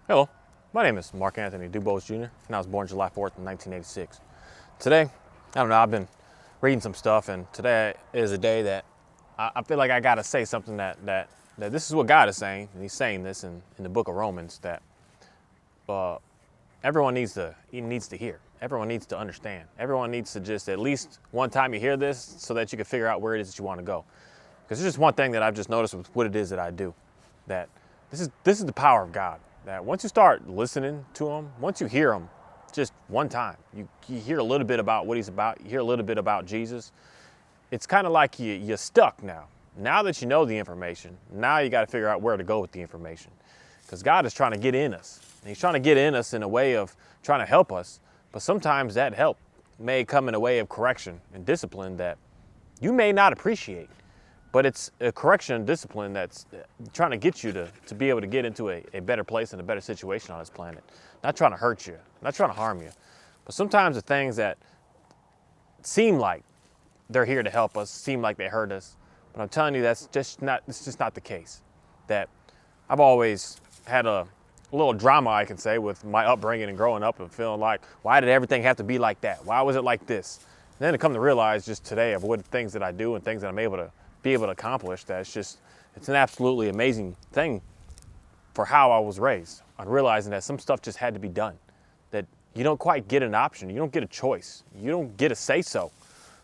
Hello, my name is Mark Anthony Dubose Jr., and I was born July 4th, 1986. Today, I don't know, I've been reading some stuff, and today is a day that I feel like I gotta say something that this is what God is saying, and He's saying this in the book of Romans, that uh, everyone needs to hear. Everyone needs to understand. Everyone needs to just, at least one time you hear this, so that you can figure out where it is that you want to go. Because there's just one thing that I've just noticed with what it is that I do, that this is the power of God. That once you start listening to Him, once you hear Him, just one time, you hear a little bit about what He's about, you hear a little bit about Jesus. It's kind of like you're stuck now. Now that you know the information, now you got to figure out where to go with the information. Because God is trying to get in us. And He's trying to get in us in a way of trying to help us. But sometimes that help may come in a way of correction and discipline that you may not appreciate. But it's a correction and discipline that's trying to get you to be able to get into a better place and a better situation on this planet. Not trying to hurt you, not trying to harm you. But sometimes the things that seem like they're here to help us, seem like they hurt us. But I'm telling you, it's just not the case. That I've always had a little drama, I can say, with my upbringing and growing up and feeling like, why did everything have to be like that? Why was it like this? And then to come to realize just today of what things that I do and things that I'm able to accomplish, that it's an absolutely amazing thing for how I was raised, on realizing that some stuff just had to be done, that you don't quite get an option, you don't get a choice, you don't get a say so.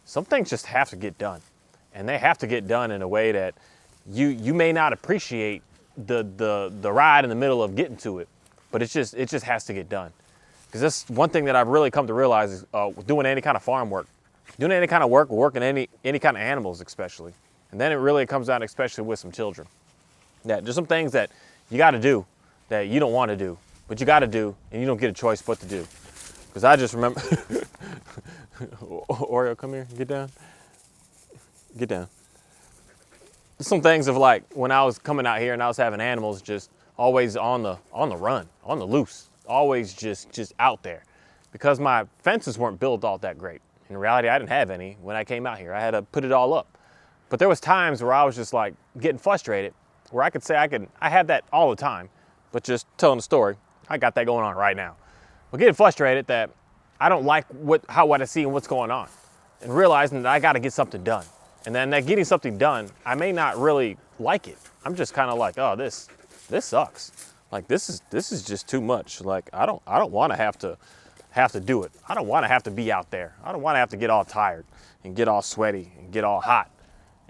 Some things just have to get done, and they have to get done in a way that you may not appreciate the ride in the middle of getting to it, but it just has to get done. Because that's one thing that I've really come to realize is doing any kind of farm work, doing any kind of work, working any kind of animals especially. And then it really comes down, especially with some children, that there's some things that you got to do that you don't want to do, but you got to do, and you don't get a choice but to do. Because I just remember, Oreo, come here, get down, get down. Some things of like when I was coming out here and I was having animals just always on the run, on the loose, always just out there, because my fences weren't built all that great. In reality, I didn't have any when I came out here. I had to put it all up. But there was times where I was just like getting frustrated, where I could say I had that all the time, but just telling the story, I got that going on right now. But getting frustrated that I don't like what I see and what's going on, and realizing that I got to get something done. And then that getting something done, I may not really like it. I'm just kind of like, oh, this sucks. Like this is just too much. Like I don't want to have to do it. I don't want to have to be out there. I don't want to have to get all tired and get all sweaty and get all hot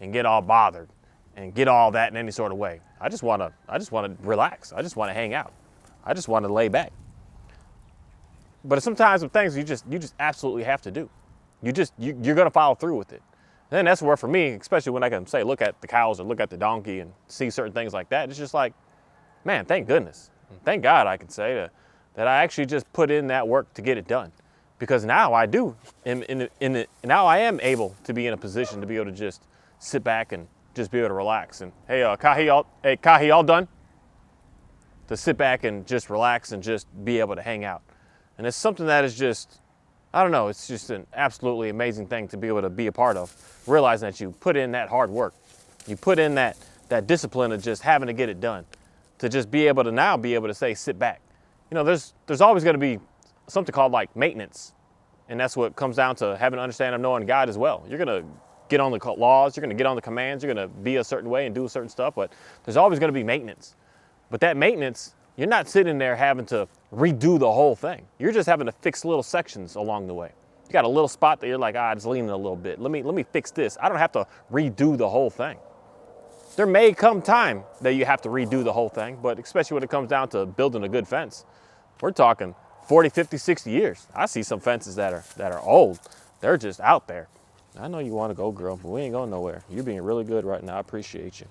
and get all bothered and get all that in any sort of way. I just want to relax. I just want to hang out. I just want to lay back. But sometimes with things you just absolutely have to do. You're going to follow through with it. And then that's where, for me, especially when I can say, look at the cows or look at the donkey and see certain things like that, it's just like, man, thank goodness. Thank God, I can say that I actually just put in that work to get it done. Because now I do, now I am able to be in a position to be able to just sit back and just be able to relax. And hey, Kahi, all done? To sit back and just relax and just be able to hang out. And it's something that is just, I don't know, it's just an absolutely amazing thing to be able to be a part of. Realizing that you put in that hard work. You put in that discipline of just having to get it done. To just be able to say, sit back. You know, there's always going to be something called like maintenance. And that's what comes down to having an understanding of knowing God as well. You're going to get on the laws, you're going to get on the commands, you're going to be a certain way and do a certain stuff, but there's always going to be maintenance. But that maintenance, you're not sitting there having to redo the whole thing. You're just having to fix little sections along the way. You got a little spot that you're like, it's leaning a little bit. Let me fix this. I don't have to redo the whole thing. There may come time that you have to redo the whole thing, but especially when it comes down to building a good fence, we're talking 40, 50, 60 years. I see some fences that are old. They're just out there. I know you want to go, girl, but we ain't going nowhere. You're being really good right now. I appreciate you.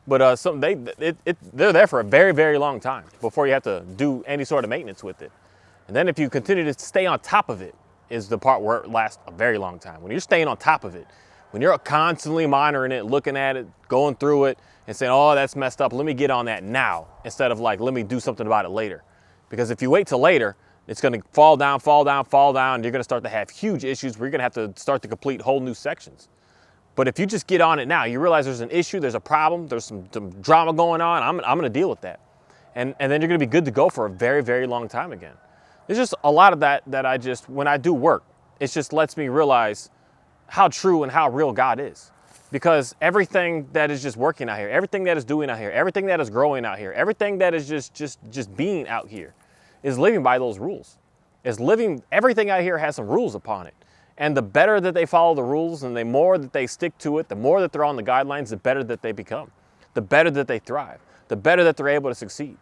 But they're there for a very, very long time before you have to do any sort of maintenance with it. And then if you continue to stay on top of it, is the part where it lasts a very long time. When you're staying on top of it, when you're constantly monitoring it, looking at it, going through it, and saying, oh, that's messed up, let me get on that now, instead of like, let me do something about it later. Because if you wait till later, it's going to fall down, and you're going to start to have huge issues where you're going to have to start to complete whole new sections. But if you just get on it now, you realize there's an issue, there's a problem, there's some drama going on, I'm going to deal with that. and then you're gonna be good to go for a very, very long time again. There's just a lot of that I just, when I do work, it just lets me realize how true and how real God is. Because everything that is just working out here, everything that is doing out here, everything that is growing out here, everything that is just being out here is living by those rules. Is living, everything out here has some rules upon it. And the better that they follow the rules and the more that they stick to it, the more that they're on the guidelines, the better that they become. The better that they thrive, the better that they're able to succeed.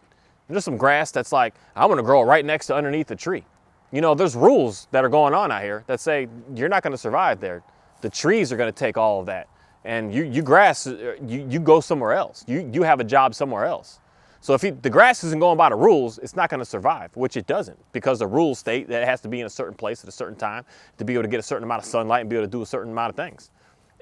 There's some grass that's like, I'm gonna grow right next to underneath the tree. You know, there's rules that are going on out here that say you're not gonna survive there. The trees are gonna take all of that. And you grass, you go somewhere else. You have a job somewhere else. So if the grass isn't going by the rules, it's not gonna survive, which it doesn't, because the rules state that it has to be in a certain place at a certain time to be able to get a certain amount of sunlight and be able to do a certain amount of things.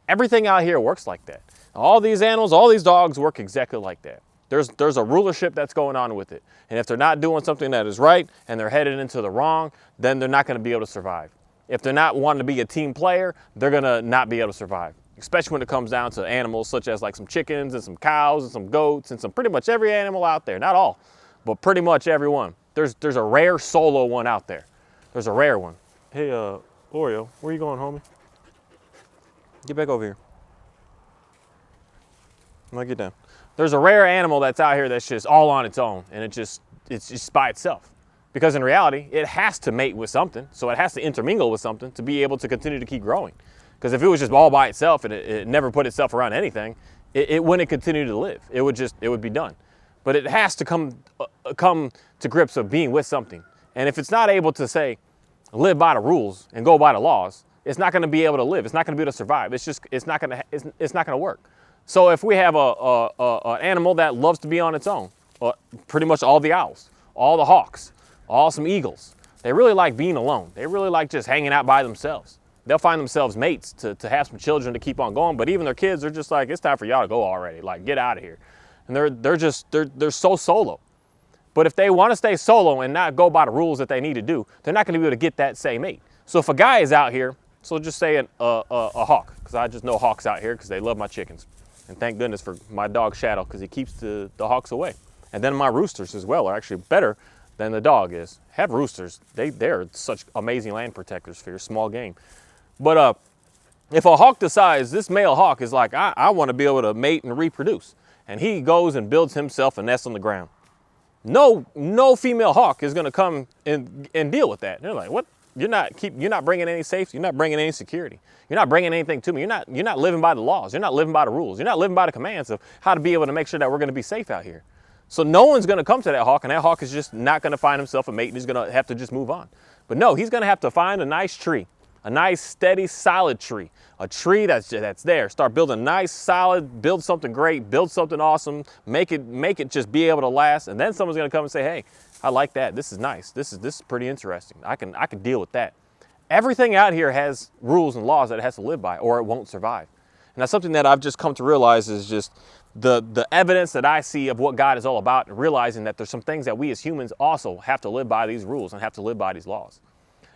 Everything out here works like that. All these animals, all these dogs work exactly like that. There's a rulership that's going on with it. And if they're not doing something that is right and they're headed into the wrong, then they're not gonna be able to survive. If they're not wanting to be a team player, they're gonna not be able to survive. Especially when it comes down to animals such as like some chickens and some cows and some goats and some pretty much every animal out there. Not all, but pretty much every one. There's a rare solo one out there. There's a rare one. Hey, Oreo, where you going, homie? Get back over here. I'm gonna get down. There's a rare animal that's out here that's just all on its own, and it's just by itself. Because in reality, it has to mate with something, so it has to intermingle with something to be able to continue to keep growing. Because if it was just all by itself and it never put itself around anything, it wouldn't continue to live. It would be done. But it has to come to grips of being with something. And if it's not able to say, live by the rules and go by the laws, it's not going to be able to live. It's not going to be able to survive. It's not going to work. So if we have an animal that loves to be on its own, pretty much all the owls, all the hawks, all some eagles, they really like being alone. They really like just hanging out by themselves. They'll find themselves mates to have some children to keep on going, but even their kids are just like, it's time for y'all to go already. Like, get out of here. And they're so solo. But if they want to stay solo and not go by the rules that they need to do, they're not going to be able to get that same mate. So if a guy is out here, so just say a hawk, because I just know hawks out here because they love my chickens. And thank goodness for my dog Shadow, because he keeps the hawks away. And then my roosters as well are actually better than the dog is. Have roosters. They're such amazing land protectors for your small game. But if a hawk decides, this male hawk is like, I want to be able to mate and reproduce, and he goes and builds himself a nest on the ground, no female hawk is going to come and deal with that. And they're like, what? You're not bringing any safety. You're not bringing any security. You're not bringing anything to me. You're not living by the laws. You're not living by the rules. You're not living by the commands of how to be able to make sure that we're going to be safe out here. So no one's going to come to that hawk, and that hawk is just not going to find himself a mate, and he's going to have to just move on. But no, he's going to have to find a nice tree. A nice, steady, solid tree. A tree that's there. Start building nice, solid, build something great, build something awesome, make it just be able to last. And then someone's gonna come and say, hey, I like that. This is nice. This is pretty interesting. I can deal with that. Everything out here has rules and laws that it has to live by, or it won't survive. And that's something that I've just come to realize is just the evidence that I see of what God is all about, and realizing that there's some things that we as humans also have to live by these rules and have to live by these laws.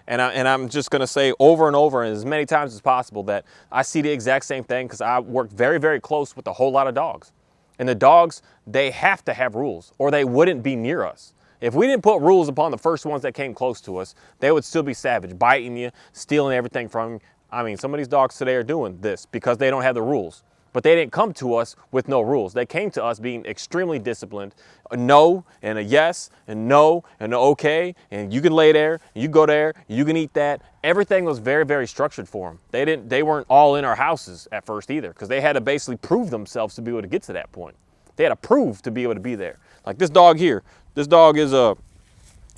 And I'm just going to say over and over and as many times as possible that I see the exact same thing, because I work very, very close with a whole lot of dogs. And the dogs, they have to have rules or they wouldn't be near us. If we didn't put rules upon the first ones that came close to us, they would still be savage, biting you, stealing everything from you. I mean, some of these dogs today are doing this because they don't have the rules. But they didn't come to us with no rules. They came to us being extremely disciplined. A no and a yes and no and an okay, and you can lay there, you go there, you can eat that. Everything was very, very structured for them. They weren't all in our houses at first either, because they had to basically prove themselves to be able to get to that point. They had to prove to be able to be there. Like this dog here. This dog is a,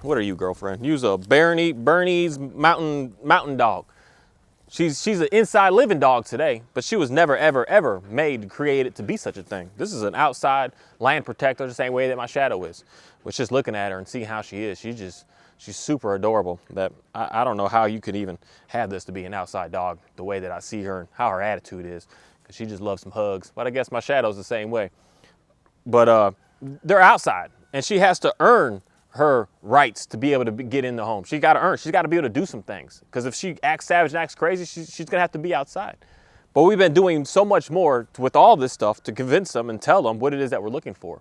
what are you, girlfriend? You's a Bernese mountain dog. She's an inside living dog today, but she was never, ever, ever created to be such a thing. This is an outside land protector, the same way that my Shadow is. Was just looking at her and seeing how she is. She's super adorable. That I don't know how you could even have this to be an outside dog, the way that I see her and how her attitude is, because she just loves some hugs. But I guess my Shadow's the same way. But they're outside, and she has to earn her rights to be able to get in the home. She's got to earn. She's got to be able to do some things, because if she acts savage and acts crazy, she's going to have to be outside. But we've been doing so much more with all this stuff to convince them and tell them what it is that we're looking for.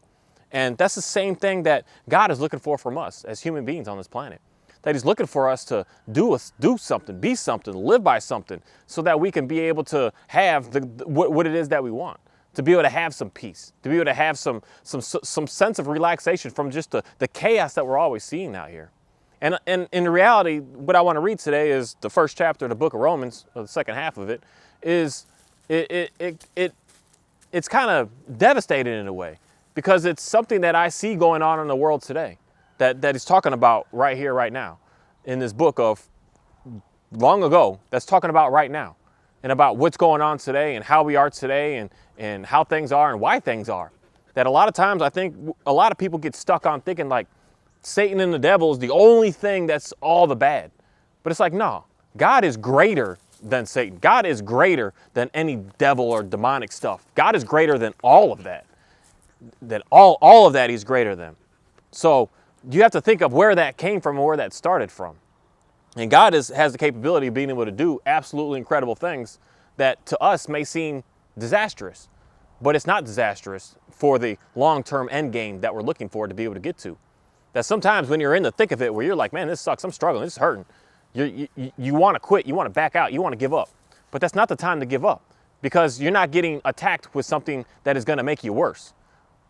And that's the same thing that God is looking for from us as human beings on this planet. That he's looking for us to do something, be something, live by something, so that we can be able to have what it is that we want. To be able to have some peace, to be able to have some sense of relaxation from just the chaos that we're always seeing out here. And in reality, what I want to read today is the first chapter of the book of Romans, or the second half of it, is it's kind of devastating in a way, because it's something that I see going on in the world today, that he's talking about right here, right now, in this book of long ago, that's talking about right now, and about what's going on today and how we are today and how things are and why things are. That a lot of times I think a lot of people get stuck on thinking like Satan and the devil is the only thing that's all the bad. But it's like, no, God is greater than Satan. God is greater than any devil or demonic stuff. God is greater than all of that. That all of that he's greater than. So you have to think of where that came from and where that started from. And God has the capability of being able to do absolutely incredible things that to us may seem disastrous. But it's not disastrous for the long-term end game that we're looking for to be able to get to. That sometimes when you're in the thick of it, where you're like, man, this sucks, I'm struggling, this is hurting. You want to quit, you want to back out, you want to give up. But that's not the time to give up, because you're not getting attacked with something that is going to make you worse.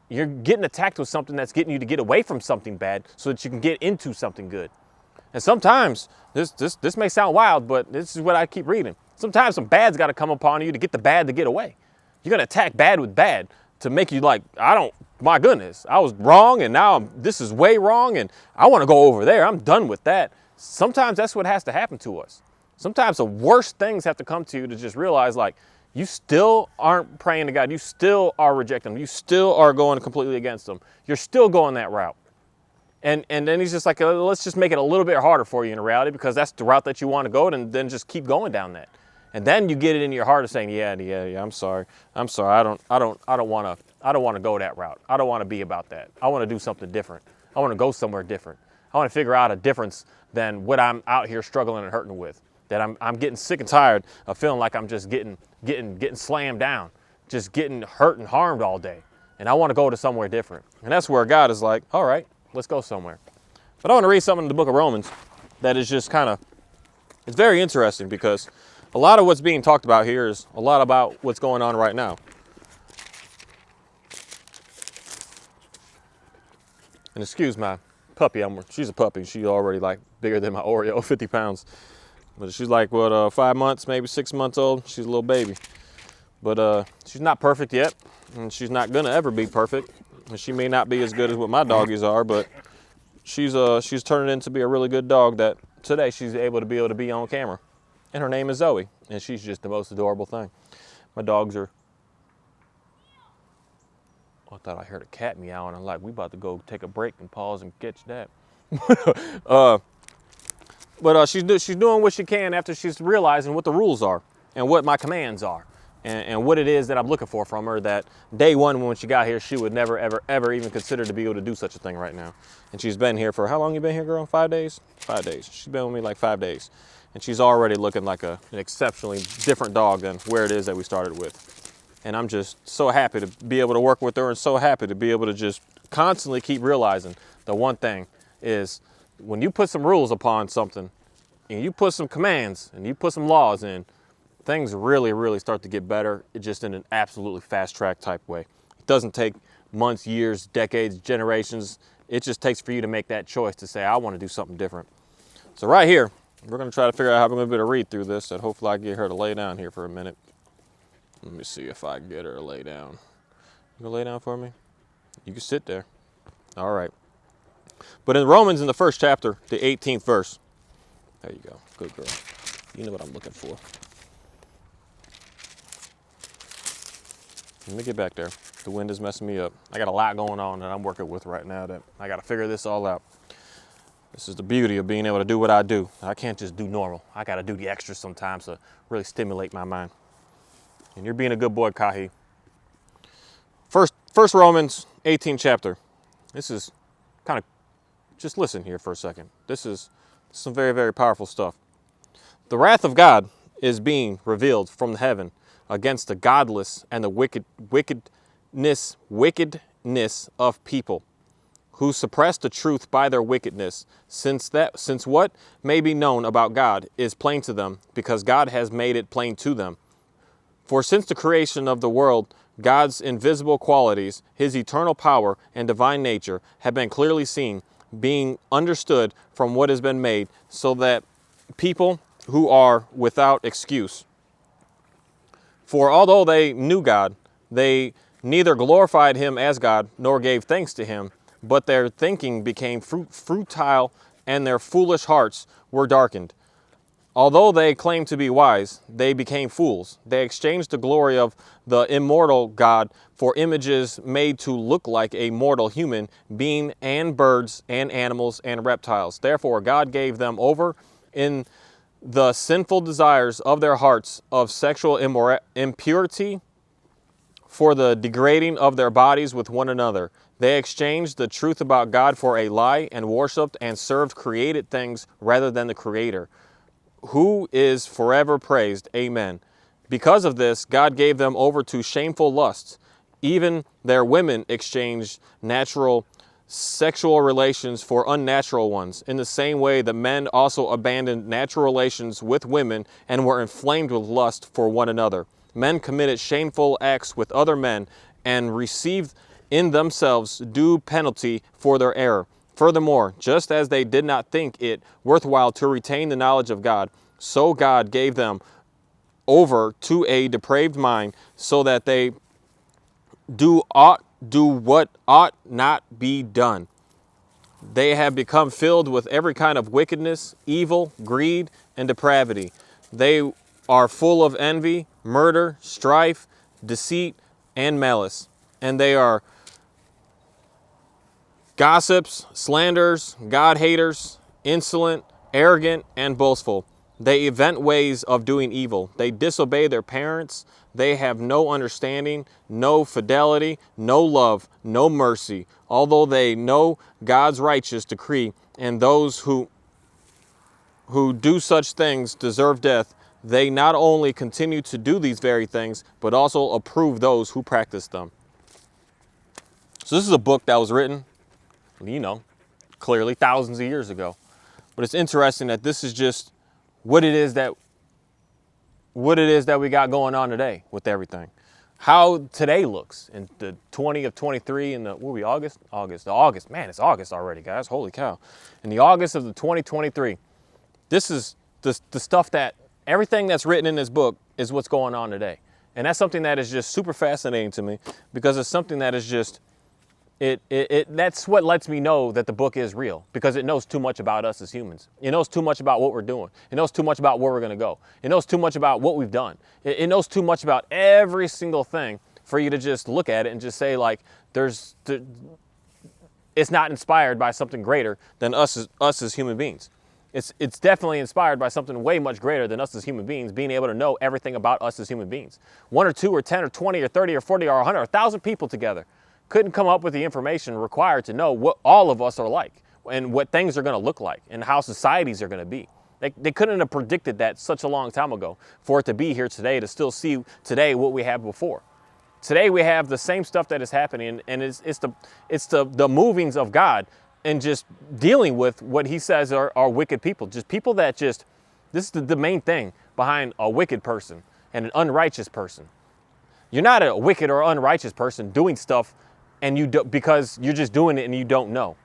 You're getting attacked with something that's getting you to get away from something bad so that you can get into something good. And sometimes, this may sound wild, but this is what I keep reading. Sometimes some bad's got to come upon you to get the bad to get away. You're going to attack bad with bad to make you like, my goodness, I was wrong and now this is way wrong and I want to go over there. I'm done with that. Sometimes that's what has to happen to us. Sometimes the worst things have to come to you to just realize like, you still aren't praying to God. You still are rejecting him. You still are going completely against him. You're still going that route. And then he's just like, let's just make it a little bit harder for you in reality, because that's the route that you want to go, and then just keep going down that. And then you get it in your heart of saying, yeah, I'm sorry. I don't want to go that route. I don't want to be about that. I want to do something different. I want to go somewhere different. I want to figure out a difference than what I'm out here struggling and hurting with. That I'm getting sick and tired of feeling like I'm just getting slammed down, just getting hurt and harmed all day. And I want to go to somewhere different. And that's where God is like, all right, let's go somewhere. But I want to read something in the book of Romans that is just it's very interesting, because a lot of what's being talked about here is a lot about what's going on right now. And excuse my puppy, she's a puppy. She's already like bigger than my Oreo, 50 pounds. But she's like, 5 months, maybe 6 months old. She's a little baby. But she's not perfect yet, and she's not gonna ever be perfect. And she may not be as good as what my doggies are, but she's turning into be a really good dog that today she's able to be on camera. And her name is Zoe, and she's just the most adorable thing. My dogs are, I thought I heard a cat meow, and I'm like, we about to go take a break and pause and catch that. But she's doing what she can after she's realizing what the rules are and what my commands are and what it is that I'm looking for from her, that day one when she got here, she would never, ever, ever even consider to be able to do such a thing right now. And she's been here for, how long you been here, girl? 5 days? 5 days. She's been with me like 5 days. And she's already looking like an exceptionally different dog than where it is that we started with. And I'm just so happy to be able to work with her, and so happy to be able to just constantly keep realizing the one thing is, when you put some rules upon something and you put some commands and you put some laws in, things really, really start to get better, just in an absolutely fast track type way. It doesn't take months, years, decades, generations. It just takes for you to make that choice to say, I want to do something different. So right here, we're going to try to figure out how we're going to be able to read through this, and hopefully I can get her to lay down here for a minute. Let me see if I can get her to lay down. You gonna lay down for me? You can sit there. All right. But in Romans, in the first chapter, the 18th verse. There you go. Good girl. You know what I'm looking for. Let me get back there. The wind is messing me up. I got a lot going on that I'm working with right now that I got to figure this all out. This is the beauty of being able to do what I do. I can't just do normal. I got to do the extras sometimes to really stimulate my mind. And you're being a good boy, Kahi. First Romans 18th chapter. This is kind of, just listen here for a second. This is some very, very powerful stuff. The wrath of God is being revealed from heaven against the godless and the wicked wickedness of people, who suppress the truth by their wickedness, since what may be known about God is plain to them, because God has made it plain to them. For since the creation of the world, God's invisible qualities, his eternal power and divine nature, have been clearly seen, being understood from what has been made, so that people who are without excuse. For although they knew God, they neither glorified him as God nor gave thanks to him, but their thinking became futile, and their foolish hearts were darkened. Although they claimed to be wise, they became fools. They exchanged the glory of the immortal God for images made to look like a mortal human being, and birds and animals and reptiles. Therefore God gave them over in the sinful desires of their hearts of sexual impurity for the degrading of their bodies with one another. They exchanged the truth about God for a lie, and worshipped and served created things rather than the Creator, who is forever praised. Amen. Because of this, God gave them over to shameful lusts. Even their women exchanged natural sexual relations for unnatural ones. In the same way, the men also abandoned natural relations with women and were inflamed with lust for one another. Men committed shameful acts with other men and received in themselves due penalty for their error. Furthermore, just as they did not think it worthwhile to retain the knowledge of God, so God gave them over to a depraved mind, so that they do what ought not be done. They have become filled with every kind of wickedness, evil, greed, and depravity. They are full of envy, murder, strife, deceit, and malice. And they are gossips, slanderers, God-haters, insolent, arrogant, and boastful. They invent ways of doing evil. They disobey their parents. They have no understanding, no fidelity, no love, no mercy. Although they know God's righteous decree, and those who do such things deserve death, they not only continue to do these very things, but also approve those who practice them. So this is a book that was written, clearly thousands of years ago. But it's interesting that this is just what it is that we got going on today with everything. How today looks in the 20 of 23 in the, what are we, August? August. Man, it's August already, guys. Holy cow. In the August of the 2023, this is the stuff that, everything that's written in this book is what's going on today. And that's something that is just super fascinating to me, because it's something that is just, that's what lets me know that the book is real, because it knows too much about us as humans. It knows too much about what we're doing. It knows too much about where we're going to go. It knows too much about what we've done. It knows too much about every single thing for you to just look at it and just say, like, it's not inspired by something greater than us as human beings. It's definitely inspired by something way much greater than us as human beings, being able to know everything about us as human beings. 1 or 2 or 10 or 20 or 30 or 40 or 100 or 1,000 people together couldn't come up with the information required to know what all of us are like, and what things are going to look like, and how societies are going to be. They couldn't have predicted that such a long time ago for it to be here today, to still see today what we have before. Today we have the same stuff that is happening, and it's the movings of God, and just dealing with what he says are wicked people. Just people that just, this is the main thing behind a wicked person and an unrighteous person. You're not a wicked or unrighteous person doing stuff and because you're just doing it and you don't know.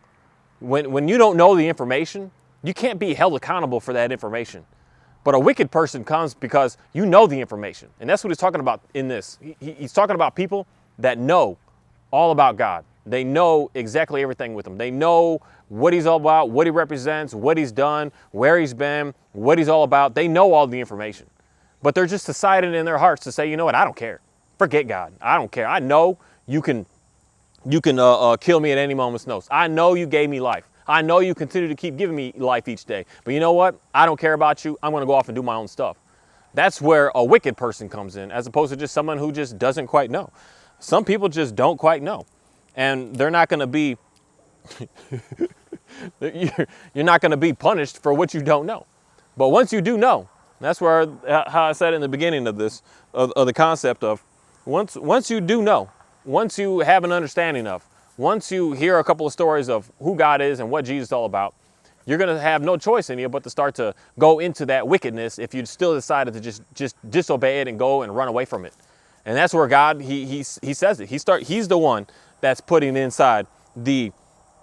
When you don't know the information, you can't be held accountable for that information. But a wicked person comes because you know the information. And that's what he's talking about in this. He's talking about people that know all about God. They know exactly everything with him. They know what he's all about, what he represents, what he's done, where he's been, what he's all about. They know all the information. But they're just decided in their hearts to say, you know what, I don't care. Forget God. I don't care. I know you can kill me at any moment's notice. I know you gave me life. I know you continue to keep giving me life each day. But you know what? I don't care about you. I'm going to go off and do my own stuff. That's where a wicked person comes in, as opposed to just someone who just doesn't quite know. Some people just don't quite know. And they're not going to be, you're not going to be punished for what you don't know. But once you do know, that's where, how I said in the beginning of this, of the concept of, once you do know, once you have an understanding of, once you hear a couple of stories of who God is and what Jesus is all about, you're going to have no choice in you but to start to go into that wickedness if you still decided to just disobey it and go and run away from it. And that's where God, he says it. He's the one that's putting inside the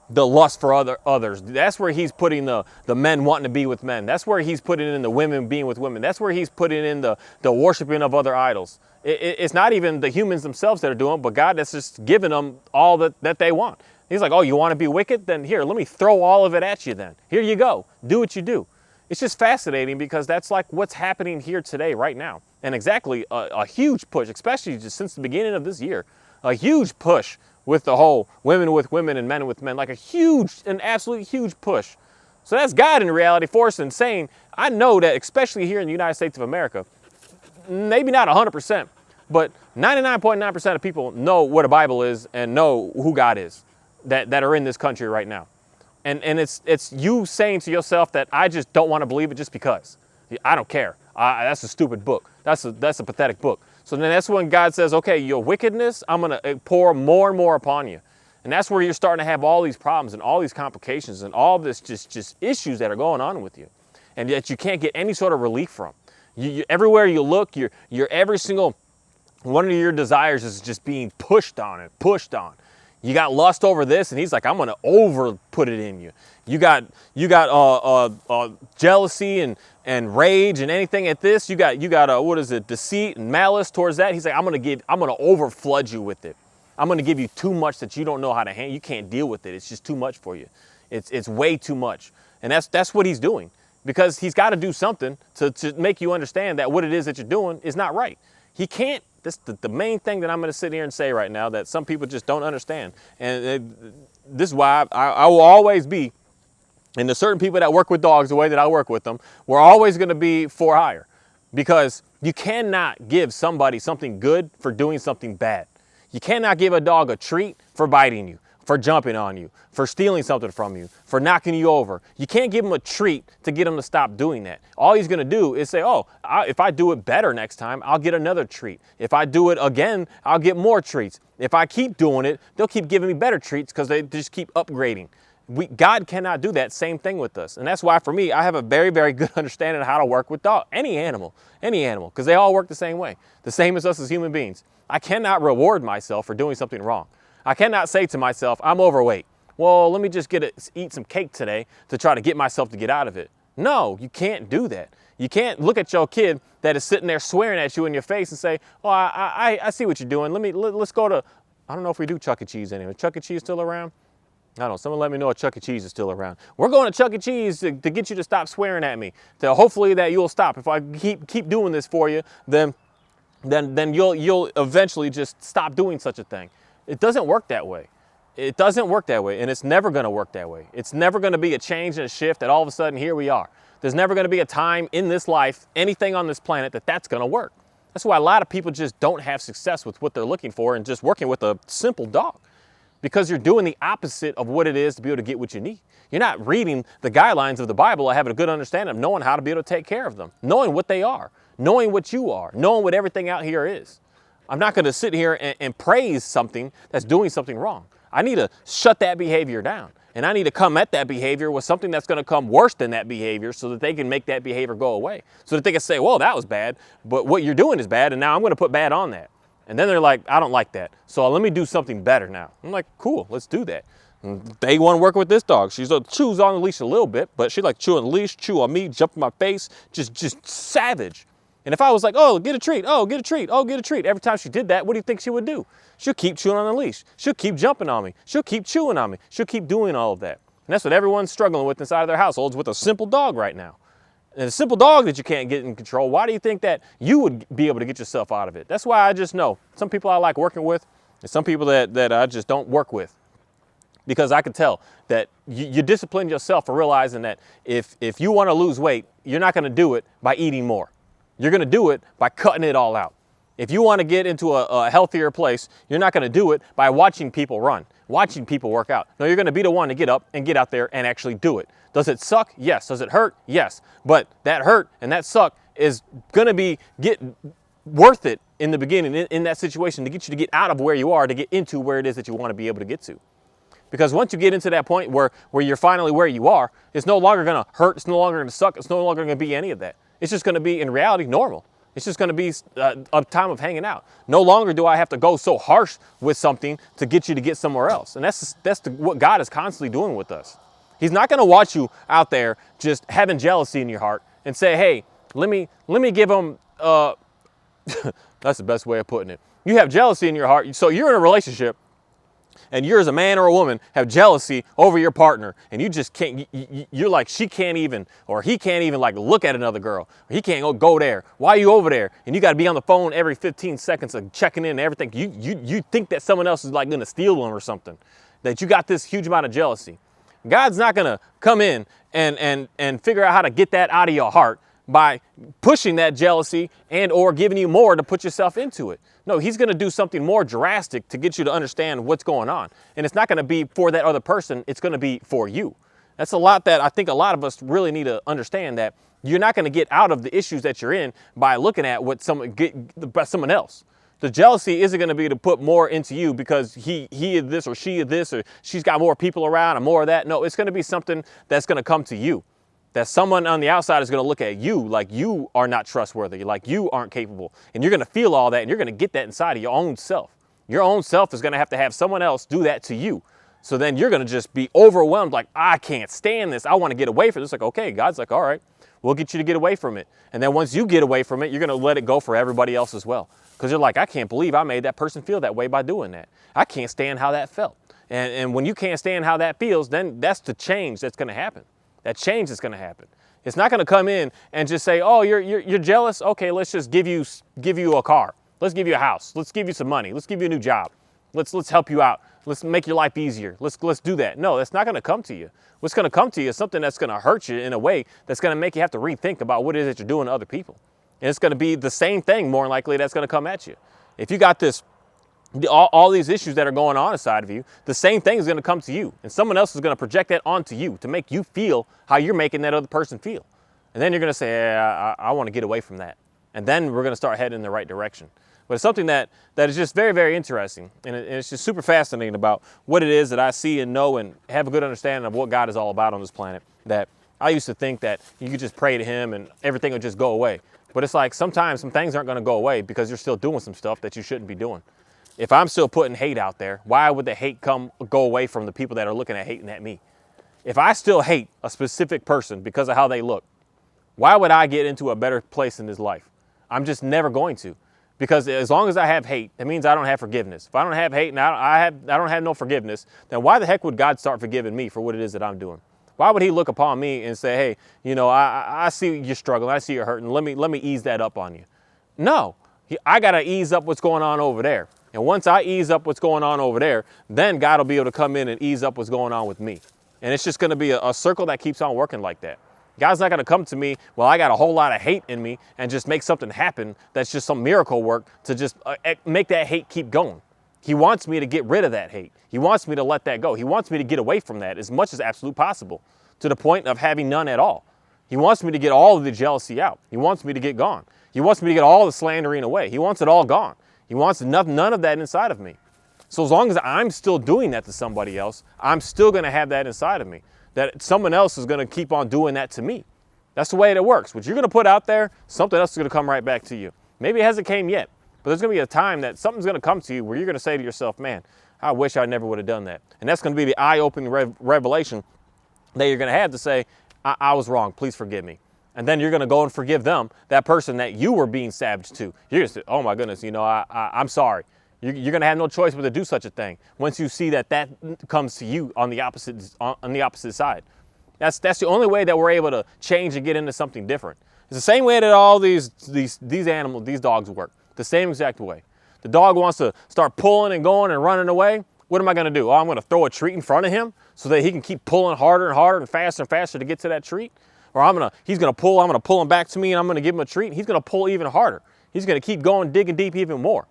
lust for others. That's where he's putting the men wanting to be with men. That's where he's putting in the women being with women. That's where he's putting in the worshiping of other idols. It's not even the humans themselves that are doing it, but God that's just giving them all that they want. He's like, oh, you want to be wicked? Then here, let me throw all of it at you then. Here you go. Do what you do. It's just fascinating because that's like what's happening here today, right now. And exactly a huge push, especially just since the beginning of this year, a huge push with the whole women with women and men with men, like an absolutely huge push. So that's God in reality forcing and saying, I know that especially here in the United States of America, maybe not 100%, but 99.9% of people know what a Bible is and know who God is that are in this country right now. And it's you saying to yourself that I just don't want to believe it just because. I don't care. That's a stupid book. That's a pathetic book. So then that's when God says, okay, your wickedness, I'm going to pour more and more upon you. And that's where you're starting to have all these problems and all these complications and all this just issues that are going on with you. And yet you can't get any sort of relief from. Everywhere you look, your every single one of your desires is just being pushed on and pushed on. You got lust over this, and he's like, I'm going to over put it in you. You got jealousy and rage and anything at this. You got deceit and malice towards that. He's like, I'm going to over flood you with it. I'm going to give you too much that you don't know how to handle. You can't deal with it. It's just too much for you. It's way too much. And that's what he's doing, because he's got to do something to make you understand that what it is that you're doing is not right. He can't. This the main thing that I'm going to sit here and say right now that some people just don't understand. And this is why I will always be, and the certain people that work with dogs the way that I work with them, we're always going to be for hire. Because you cannot give somebody something good for doing something bad. You cannot give a dog a treat for biting you, for jumping on you, for stealing something from you, for knocking you over. You can't give him a treat to get him to stop doing that. All he's going to do is say, oh, if I do it better next time, I'll get another treat. If I do it again, I'll get more treats. If I keep doing it, they'll keep giving me better treats because they just keep upgrading. God cannot do that same thing with us. And that's why for me, I have a very, very good understanding of how to work with dogs, any animal, because they all work the same way, the same as us as human beings. I cannot reward myself for doing something wrong. I cannot say to myself, I'm overweight. Well, let me just eat some cake today to try to get myself to get out of it. No, you can't do that. You can't look at your kid that is sitting there swearing at you in your face and say, oh, I see what you're doing. Let's go to, I don't know if we do Chuck E. Cheese anymore. Is Chuck E. Cheese still around? I don't know. Someone let me know if Chuck E. Cheese is still around. We're going to Chuck E. Cheese to get you to stop swearing at me. To hopefully that you'll stop. If I keep doing this for you, then you'll eventually just stop doing such a thing. It doesn't work that way. It doesn't work that way, and it's never going to work that way. It's never going to be a change and a shift that all of a sudden here we are. There's never going to be a time in this life, anything on this planet, that's going to work. That's why a lot of people just don't have success with what they're looking for and just working with a simple dog. Because you're doing the opposite of what it is to be able to get what you need. You're not reading the guidelines of the Bible or having a good understanding of knowing how to be able to take care of them, knowing what they are, knowing what you are, knowing what everything out here is. I'm not going to sit here and praise something that's doing something wrong. I need to shut that behavior down. And I need to come at that behavior with something that's going to come worse than that behavior so that they can make that behavior go away. So that they can say, well, that was bad, but what you're doing is bad, and now I'm going to put bad on that. And then they're like, I don't like that. So let me do something better now. I'm like, cool, let's do that. And they want to work with this dog. She's chews on the leash a little bit, but she like chew on the leash, chew on me, jump in my face, just savage. And if I was like, oh, get a treat, oh, get a treat, oh, get a treat. Every time she did that, what do you think she would do? She'll keep chewing on the leash. She'll keep jumping on me. She'll keep chewing on me. She'll keep doing all of that. And that's what everyone's struggling with inside of their households with a simple dog right now. And a simple dog that you can't get in control, why do you think that you would be able to get yourself out of it? That's why I just know some people I like working with and some people that I just don't work with. Because I can tell that you discipline yourself for realizing that if you want to lose weight, you're not going to do it by eating more. You're going to do it by cutting it all out. If you want to get into a healthier place, you're not going to do it by watching people run, watching people work out. No, you're going to be the one to get up and get out there and actually do it. Does it suck? Yes. Does it hurt? Yes. But that hurt and that suck is going to be worth it in the beginning, in that situation, to get you to get out of where you are, to get into where it is that you want to be able to get to. Because once you get into that point where you're finally where you are, it's no longer going to hurt, it's no longer going to suck, it's no longer going to be any of that. It's just going to be, in reality, normal. It's just going to be a time of hanging out. No longer do I have to go so harsh with something to get you to get somewhere else. And that's what God is constantly doing with us. He's not going to watch you out there just having jealousy in your heart and say, hey, let me give them, that's the best way of putting it. You have jealousy in your heart, so you're in a relationship, and you as a man or a woman have jealousy over your partner, and you just can't, you're like, she can't even, or he can't even like look at another girl. Or he can't go there. Why are you over there? And you got to be on the phone every 15 seconds of checking in and everything. You think that someone else is like going to steal them or something, that you got this huge amount of jealousy. God's not going to come in and figure out how to get that out of your heart by pushing that jealousy and or giving you more to put yourself into it. No, he's going to do something more drastic to get you to understand what's going on. And it's not going to be for that other person. It's going to be for you. That's a lot that I think a lot of us really need to understand, that you're not going to get out of the issues that you're in by looking at what someone else. The jealousy isn't going to be to put more into you because he is this or she is this, or she's got more people around and more of that. No, it's going to be something that's going to come to you. That someone on the outside is going to look at you like you are not trustworthy, like you aren't capable. And you're going to feel all that, and you're going to get that inside of your own self. Your own self is going to have someone else do that to you. So then you're going to just be overwhelmed, like, I can't stand this. I want to get away from this. It's like, okay, God's like, all right, we'll get you to get away from it. And then once you get away from it, you're going to let it go for everybody else as well. Because you're like, I can't believe I made that person feel that way by doing that. I can't stand how that felt. And when you can't stand how that feels, then that's the change that's going to happen. That change is going to happen. It's not going to come in and just say, oh, you're jealous? Okay, let's just give you a car. Let's give you a house. Let's give you some money. Let's give you a new job. Let's help you out. Let's make your life easier. Let's do that. No, that's not going to come to you. What's going to come to you is something that's going to hurt you in a way that's going to make you have to rethink about what it is that you're doing to other people. And it's going to be the same thing, more than likely, that's going to come at you. If you got all these issues that are going on inside of you, the same thing is going to come to you. And someone else is going to project that onto you to make you feel how you're making that other person feel. And then you're going to say, I want to get away from that. And then we're going to start heading in the right direction. But it's something that is just very, very interesting. And it's just super fascinating about what it is that I see and know and have a good understanding of what God is all about on this planet. That I used to think that you could just pray to him and everything would just go away. But it's like sometimes some things aren't going to go away because you're still doing some stuff that you shouldn't be doing. If I'm still putting hate out there, why would the hate go away from the people that are looking at hating at me? If I still hate a specific person because of how they look, why would I get into a better place in this life? I'm just never going to. Because as long as I have hate, that means I don't have forgiveness. If I don't have hate and I don't have no forgiveness, then why the heck would God start forgiving me for what it is that I'm doing? Why would he look upon me and say, hey, you know, I see you're struggling, I see you're hurting, let me ease that up on you? No, I got to ease up what's going on over there. And once I ease up what's going on over there, then God will be able to come in and ease up what's going on with me. And it's just going to be a circle that keeps on working like that. God's not going to come to me, well, I got a whole lot of hate in me, and just make something happen that's just some miracle work to just make that hate keep going. He wants me to get rid of that hate. He wants me to let that go. He wants me to get away from that as much as absolutely possible, to the point of having none at all. He wants me to get all of the jealousy out. He wants me to get gone. He wants me to get all the slandering away. He wants it all gone. He wants none of that inside of me. So as long as I'm still doing that to somebody else, I'm still going to have that inside of me. That someone else is going to keep on doing that to me. That's the way it works. What you're going to put out there, something else is going to come right back to you. Maybe it hasn't came yet, but there's going to be a time that something's going to come to you where you're going to say to yourself, man, I wish I never would have done that. And that's going to be the eye-opening revelation that you're going to have to say, I was wrong, please forgive me. And then you're going to go and forgive them, that person that you were being savage to. You're going to say, oh my goodness, you know, I'm sorry. You're going to have no choice but to do such a thing once you see that comes to you on the opposite side. That's the only way that we're able to change and get into something different. It's the same way that all these dogs work. The same exact way. The dog wants to start pulling and going and running away. What am I going to do? Oh, I'm going to throw a treat in front of him so that he can keep pulling harder and harder and faster to get to that treat. Or he's going to pull, I'm going to pull him back to me and I'm going to give him a treat. He's going to pull even harder. He's going to keep going, digging deep even more.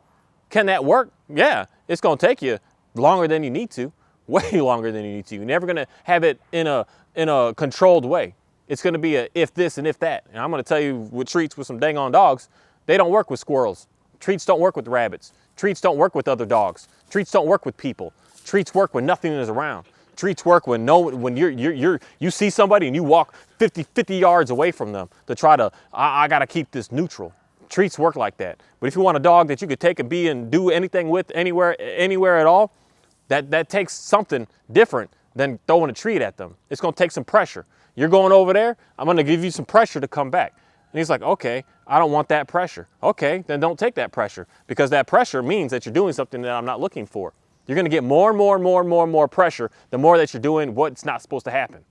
Can that work? Yeah, it's going to take you longer than you need to, way longer than you need to. You're never going to have it in a controlled way. It's going to be a if this and if that. And I'm going to tell you with treats with some dang on dogs, they don't work with squirrels. Treats don't work with rabbits. Treats don't work with other dogs. Treats don't work with people. Treats work when nothing is around. Treats work when you see somebody and you walk 50 yards away from them to try to, I gotta keep this neutral. Treats work like that. But if you want a dog that you could take and be and do anything with anywhere at all, that takes something different than throwing a treat at them. It's gonna take some pressure. You're going over there, I'm gonna give you some pressure to come back. And he's like, okay, I don't want that pressure. Okay, then don't take that pressure, because that pressure means that you're doing something that I'm not looking for. You're gonna get more and more pressure the more that you're doing what's not supposed to happen.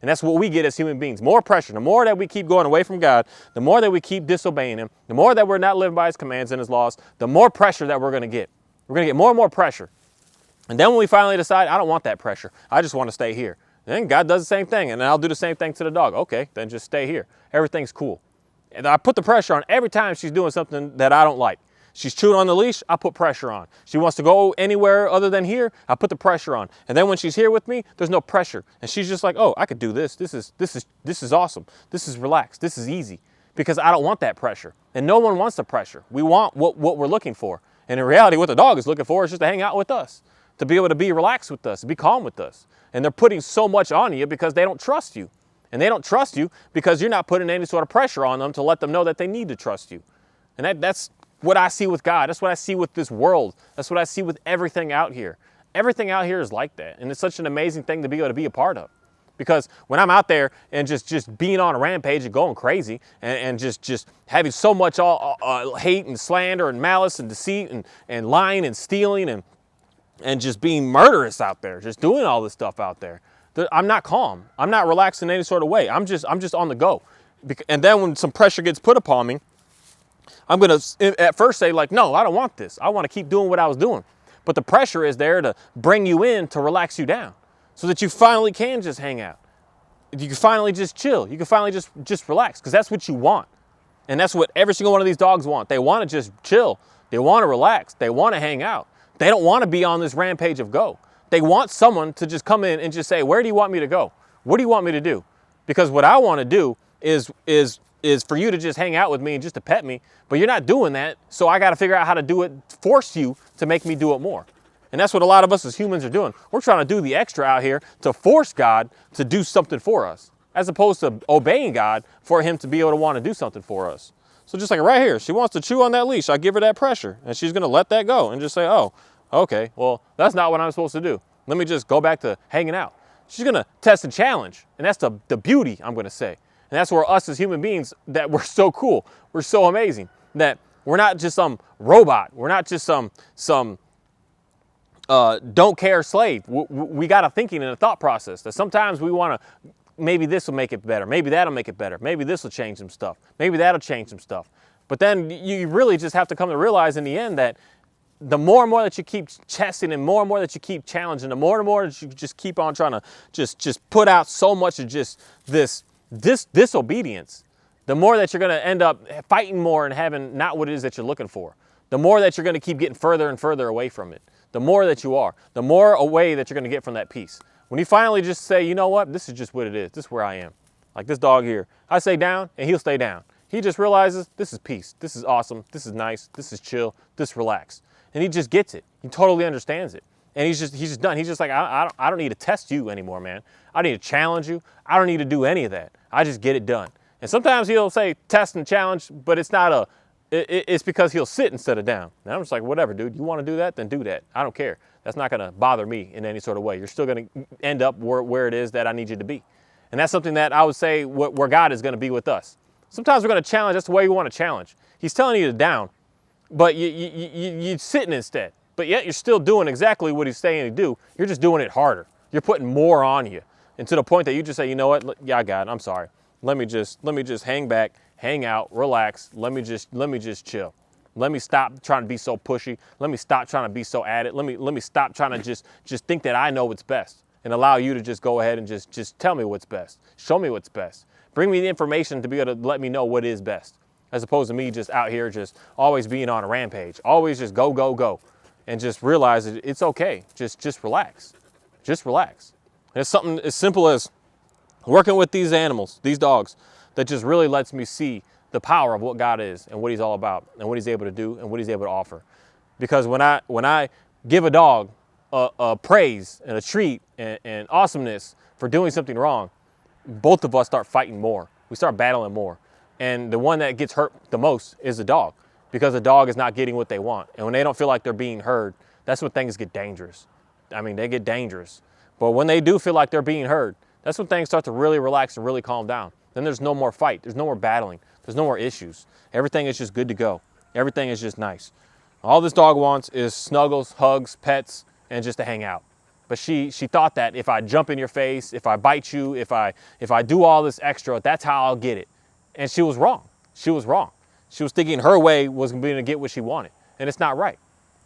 And that's what we get as human beings, more pressure. The more that we keep going away from God, the more that we keep disobeying him, the more that we're not living by his commands and his laws, the more pressure that we're gonna get. We're gonna get more and more pressure. And then when we finally decide, I don't want that pressure, I just wanna stay here. Then God does the same thing, and I'll do the same thing to the dog. Okay, then just stay here. Everything's cool. And I put the pressure on every time she's doing something that I don't like. She's chewing on the leash, I put pressure on. She wants to go anywhere other than here, I put the pressure on. And then when she's here with me, there's no pressure. And she's just like, oh, I could do this. This is awesome. This is relaxed. This is easy. Because I don't want that pressure. And no one wants the pressure. We want what we're looking for. And in reality, what the dog is looking for is just to hang out with us, to be able to be relaxed with us, to be calm with us. And they're putting so much on you because they don't trust you. And they don't trust you because you're not putting any sort of pressure on them to let them know that they need to trust you. And that's what I see with God. That's what I see with this world. That's what I see with everything out here. Everything out here is like that. And it's such an amazing thing to be able to be a part of. Because when I'm out there and just being on a rampage and going crazy and just having so much hate and slander and malice and deceit and lying and stealing and just being murderous out there, just doing all this stuff out there, I'm not calm. I'm not relaxed in any sort of way. I'm just on the go. And then when some pressure gets put upon me, I'm going to at first say like, no, I don't want this. I want to keep doing what I was doing. But the pressure is there to bring you in, to relax you down so that you finally can just hang out. You can finally just chill. You can finally just relax, because that's what you want. And that's what every single one of these dogs want. They want to just chill. They want to relax. They want to hang out. They don't want to be on this rampage of go. They want someone to just come in and just say, where do you want me to go? What do you want me to do? Because what I want to do is for you to just hang out with me and just to pet me, but you're not doing that, so I got to figure out how to do it, force you to make me do it more. And that's what a lot of us as humans are doing. We're trying to do the extra out here to force God to do something for us, as opposed to obeying God for him to be able to want to do something for us. So just like right here, she wants to chew on that leash. I give her that pressure, and she's going to let that go and just say, oh, okay, well, that's not what I'm supposed to do. Let me just go back to hanging out. She's going to test and challenge, and that's the beauty, I'm going to say. And that's where us as human beings, that we're so cool, we're so amazing, that we're not just some robot. We're not just some don't care slave. We got a thinking and a thought process that sometimes we want to, maybe this will make it better. Maybe that'll make it better. Maybe this will change some stuff. Maybe that'll change some stuff. But then you really just have to come to realize in the end that the more and more that you keep testing and more that you keep challenging, the more and more that you just keep on trying to just put out so much of just this disobedience, the more that you're going to end up fighting more and having not what it is that you're looking for. The more that you're going to keep getting further and further away from it. The more that you are, the more away that you're going to get from that peace. When you finally just say, you know what, this is just what it is. This is where I am. Like this dog here. I say down and he'll stay down. He just realizes this is peace. This is awesome. This is nice. This is chill. This relax. And he just gets it. He totally understands it. And he's just done. He's just like, I don't need to test you anymore, man. I don't need to challenge you. I don't need to do any of that. I just get it done. And sometimes he'll say test and challenge, but it's not it's because he'll sit instead of down. And I'm just like, whatever, dude. You want to do that? Then do that. I don't care. That's not going to bother me in any sort of way. You're still going to end up where it is that I need you to be. And that's something that I would say where God is going to be with us. Sometimes we're going to challenge. That's the way we want to challenge. He's telling you to down, but you're sitting instead. But yet you're still doing exactly what he's saying to do. You're just doing it harder. You're putting more on you. And to the point that you just say, you know what? Yeah, I got it. I'm sorry. Let me just hang back, hang out, relax. Let me just chill. Let me stop trying to be so pushy. Let me stop trying to be so at it. Let me stop trying to just think that I know what's best and allow you to just go ahead and just tell me what's best. Show me what's best. Bring me the information to be able to let me know what is best, as opposed to me just out here just always being on a rampage. Always just go, go, go. And just realize that it's okay. Just relax. Just relax. And it's something as simple as working with these animals, these dogs, that just really lets me see the power of what God is and what he's all about and what he's able to do and what he's able to offer. Because when I give a dog a praise and a treat and awesomeness for doing something wrong, both of us start fighting more. We start battling more. And the one that gets hurt the most is the dog, because the dog is not getting what they want. And when they don't feel like they're being heard, that's when things get dangerous. I mean, they get dangerous. But when they do feel like they're being heard, that's when things start to really relax and really calm down. Then there's no more fight. There's no more battling. There's no more issues. Everything is just good to go. Everything is just nice. All this dog wants is snuggles, hugs, pets, and just to hang out. But she thought that if I jump in your face, if I bite you, if I do all this extra, that's how I'll get it. And she was wrong. She was wrong. She was thinking her way was going to get what she wanted. And it's not right.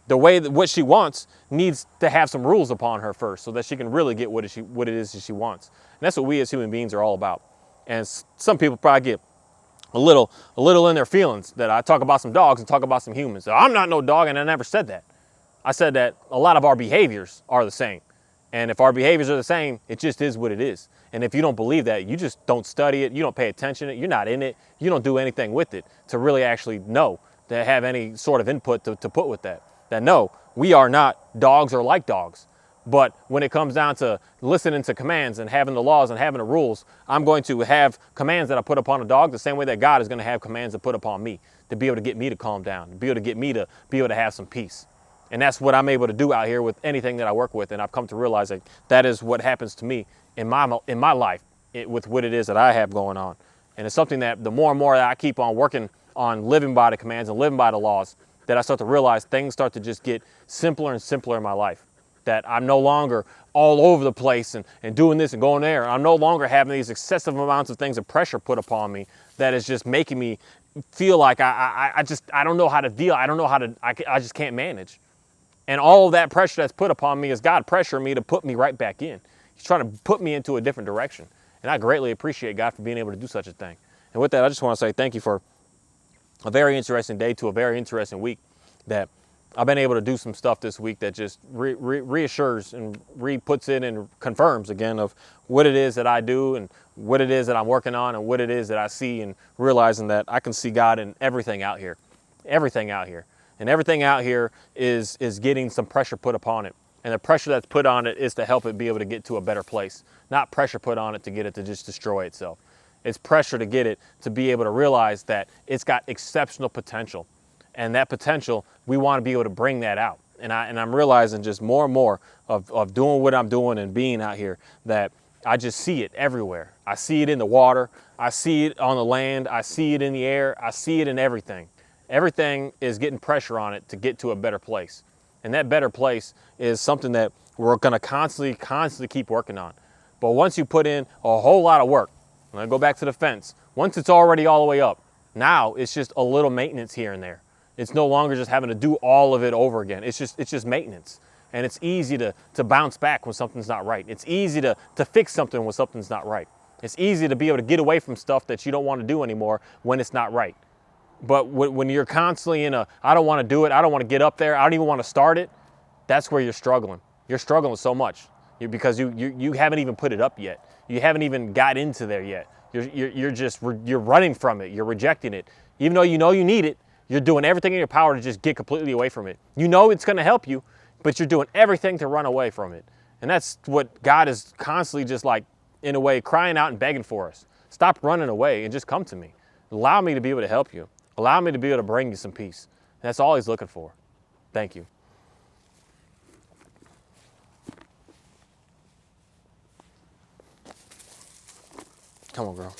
The way that what she wants needs to have some rules upon her first, so that she can really get what it is that she wants. And that's what we as human beings are all about. And some people probably get a little in their feelings that I talk about some dogs and talk about some humans. So I'm not no dog, and I never said that. I said that a lot of our behaviors are the same. And if our behaviors are the same, it just is what it is. And if you don't believe that, you just don't study it, you don't pay attention to it, you're not in it, you don't do anything with it to really actually know, to have any sort of input to put with that. That no, we are not dogs or like dogs. But when it comes down to listening to commands and having the laws and having the rules, I'm going to have commands that I put upon a dog the same way that God is going to have commands to put upon me, to be able to get me to calm down, to be able to get me to be able to have some peace. And that's what I'm able to do out here with anything that I work with. And I've come to realize that that is what happens to me in my life with what it is that I have going on. And it's something that the more and more that I keep on working on living by the commands and living by the laws, that I start to realize things start to just get simpler and simpler in my life. That I'm no longer all over the place and doing this and going there. I'm no longer having these excessive amounts of things of pressure put upon me that is just making me feel like I don't know how to deal. I don't know how to, I just can't manage. And all of that pressure that's put upon me is God pressuring me to put me right back in. He's trying to put me into a different direction. And I greatly appreciate God for being able to do such a thing. And with that, I just want to say thank you for a very interesting day to a very interesting week, that I've been able to do some stuff this week that just reassures and puts in and confirms again of what it is that I do and what it is that I'm working on and what it is that I see, and realizing that I can see God in everything out here. Everything out here. And everything out here is getting some pressure put upon it. And the pressure that's put on it is to help it be able to get to a better place. Not pressure put on it to get it to just destroy itself. It's pressure to get it to be able to realize that it's got exceptional potential. And that potential, we want to be able to bring that out. And I'm realizing just more and more of doing what I'm doing and being out here, that I just see it everywhere. I see it in the water. I see it on the land. I see it in the air. I see it in everything. Everything is getting pressure on it to get to a better place. And that better place is something that we're going to constantly keep working on. But once you put in a whole lot of work, I'm going to go back to the fence. Once it's already all the way up, now it's just a little maintenance here and there. It's no longer just having to do all of it over again. It's just maintenance. And it's easy to bounce back when something's not right. It's easy to fix something when something's not right. It's easy to be able to get away from stuff that you don't want to do anymore when it's not right. But when you're constantly in I don't want to do it, I don't want to get up there, I don't even want to start it, that's where you're struggling. You're struggling so much because you haven't even put it up yet. You haven't even got into there yet. You're running from it. You're rejecting it. Even though you know you need it, you're doing everything in your power to just get completely away from it. You know it's going to help you, but you're doing everything to run away from it. And that's what God is constantly just like, in a way, crying out and begging for us. Stop running away and just come to me. Allow me to be able to help you. Allow me to be able to bring you some peace. That's all he's looking for. Thank you. Come on, girl.